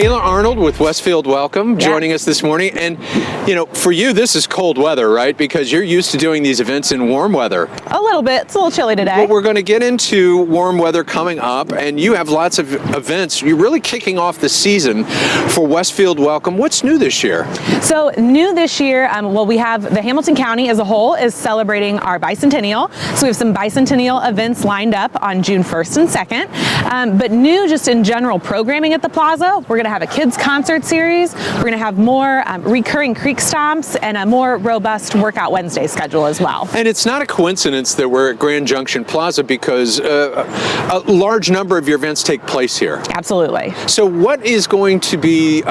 Kayla Arnold with Westfield Welcome joining us this morning. And, you know, for you, this is cold weather, right? Because you're used to doing these events in warm weather. A little bit. It's a little chilly today. Well, we're going to get into warm weather coming up, and you have lots of events. You're really kicking off the season for Westfield Welcome. What's new this year? So new this year, well, we have the Hamilton County as a whole is celebrating our bicentennial. So we have some bicentennial events lined up on June 1st and 2nd. But new just in general programming at the plaza, we're going to have a kids concert series. We're going to have more recurring creek stomps and a more robust Workout Wednesday schedule as well. And it's not a coincidence that we're at Grand Junction Plaza because a large number of your events take place here. Absolutely. So what is going to be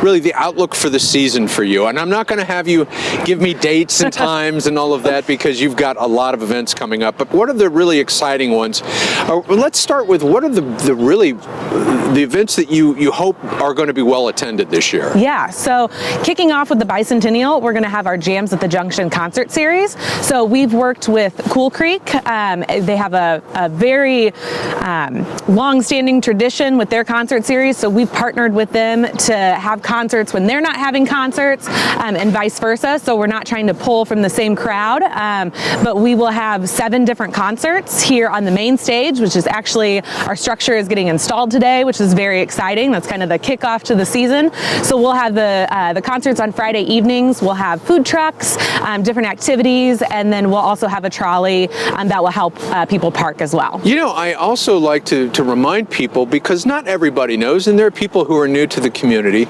really the outlook for the season for you? And I'm not going to have you give me dates and times and all of that because you've got a lot of events coming up. But what are the really exciting ones? Let's start with what are the events that you hope are going to be well attended this year? Yeah, so kicking off with the bicentennial, we're going to have our Jams at the Junction concert series. So we've worked with Cool Creek. They have a very long-standing tradition with their concert series. So we've partnered with them to have concerts when they're not having concerts and vice versa. So we're not trying to pull from the same crowd, but we will have 7 different concerts here on the main stage, which is actually our structure is getting installed today, which is very exciting. That's kind of the kickoff to the season. So we'll have the concerts on Friday evenings. We'll have food trucks, different activities, and then we'll also have a trolley that will help people park as well. You know, I also like to remind people, because not everybody knows, and there are people who are new to the community,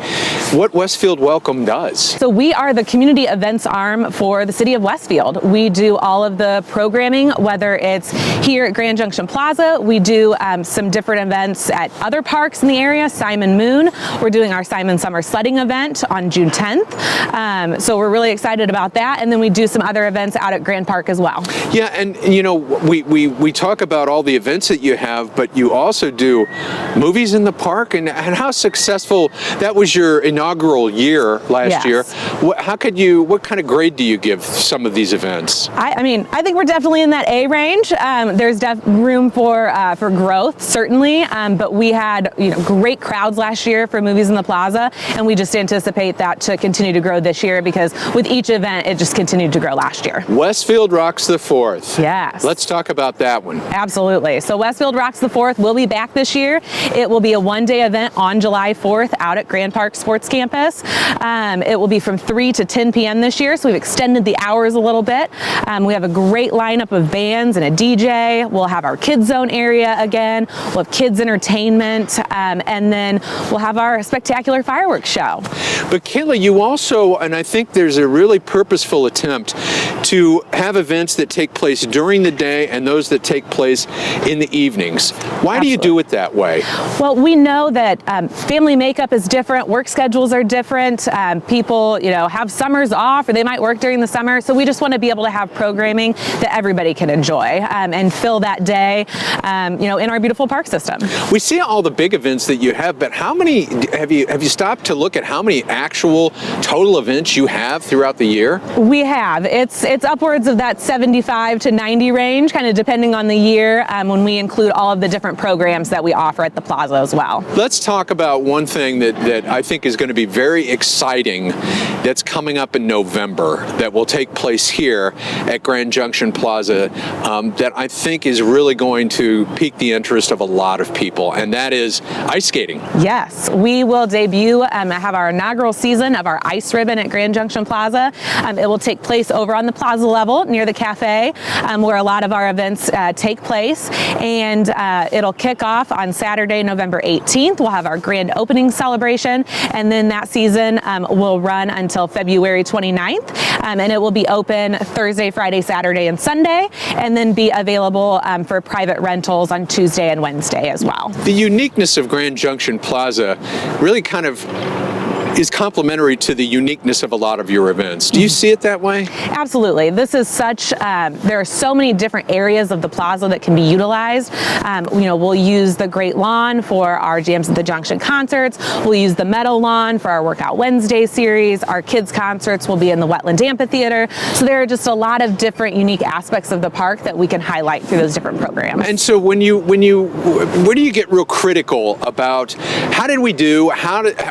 what Westfield Welcome does. So we are the community events arm for the city of Westfield. We do all of the programming, whether it's here at Grand Junction Plaza. We do some different events at other parks in the area. Simon Moon. We're doing our Simon Summer Sledding event on June 10th. So we're really excited about that. And then we do some other events out at Grand Park as well. Yeah, and you know, we talk about all the events that you have, but you also do movies in the park, and how successful that was your inaugural year last year. What kind of grade do you give some of these events? I mean, I think we're definitely in that A range. There's room for growth, certainly, but we had great crowds last year for Movies in the Plaza, and we just anticipate that to continue to grow this year because with each event, it just continued to grow last year. Westfield Rocks the 4th. Yes. Let's talk about that one. Absolutely. So Westfield Rocks the 4th will be back this year. It will be a one-day event on July 4th out at Grand Park Sports Campus. It will be from 3 to 10 p.m. this year, so we've extended the hours a little bit. We have a great lineup of bands and a DJ. We'll have our kids zone area again. We'll have kids entertainment, and then we'll have our spectacular fireworks show. But Kayla, you also, and I think there's a really purposeful attempt to have events that take place during the day and those that take place in the evenings. Why do you do it that way? Well, we know that family makeup is different, work schedules are different. People, have summers off, or they might work during the summer. So we just want to be able to have programming that everybody can enjoy and fill that day, in our beautiful park system. We see all the big events that you have, but how many have you stopped to look at how many actual total events you have throughout the year? We have. It's upwards of that 75 to 90 range, kind of depending on the year, when we include all of the different programs that we offer at the plaza as well. Let's talk about one thing that I think is going to be very exciting that's coming up in November that will take place here at Grand Junction Plaza that I think is really going to pique the interest of a lot of people, and that is ice skating. Yes, we will debut, have our inaugural season of our ice ribbon at Grand Junction Plaza. It will take place over on the plaza level near the cafe where a lot of our events take place, and it'll kick off on Saturday, November 18th. We'll have our grand opening celebration, and then that season will run until February 29th, and it will be open Thursday, Friday, Saturday, and Sunday, and then be available for private rentals on Tuesday and Wednesday as well. The uniqueness of Grand Junction Plaza really kind of is complementary to the uniqueness of a lot of your events. Do you see it that way? Absolutely. This is such, there are so many different areas of the plaza that can be utilized. We'll use the Great Lawn for our Jams at the Junction concerts. We'll use the Meadow Lawn for our Workout Wednesday series. Our kids concerts will be in the Wetland Amphitheater. So there are just a lot of different unique aspects of the park that we can highlight through those different programs. And so where do you get real critical about how did we do?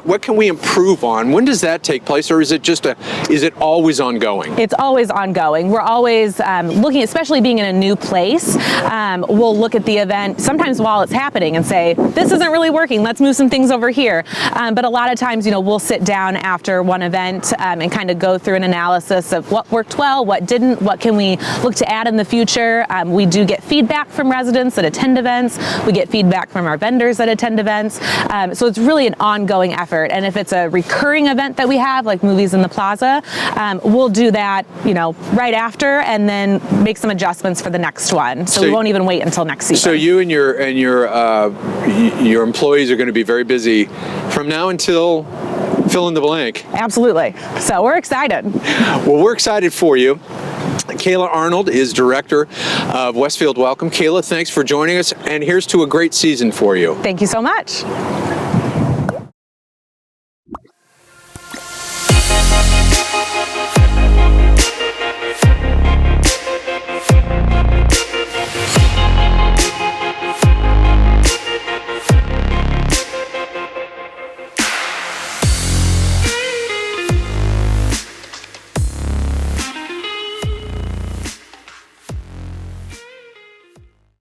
What can we improve on? When does that take place, or is it always ongoing? It's always ongoing. We're always looking, especially being in a new place. We'll look at the event sometimes while it's happening and say, this isn't really working. Let's move some things over here. But a lot of times, we'll sit down after one event and kind of go through an analysis of what worked well, what didn't, what can we look to add in the future. We do get feedback from residents that attend events. We get feedback from our vendors that attend events. So it's really an ongoing effort. And if it's a recurring event that we have, like Movies in the Plaza, we'll do that, right after, and then make some adjustments for the next one. So we won't even wait until next season. So you and your employees are going to be very busy from now until fill in the blank. Absolutely. So we're excited. Well, we're excited for you. Kayla Arnold is director of Westfield Welcome. Kayla, thanks for joining us, and here's to a great season for you. Thank you so much.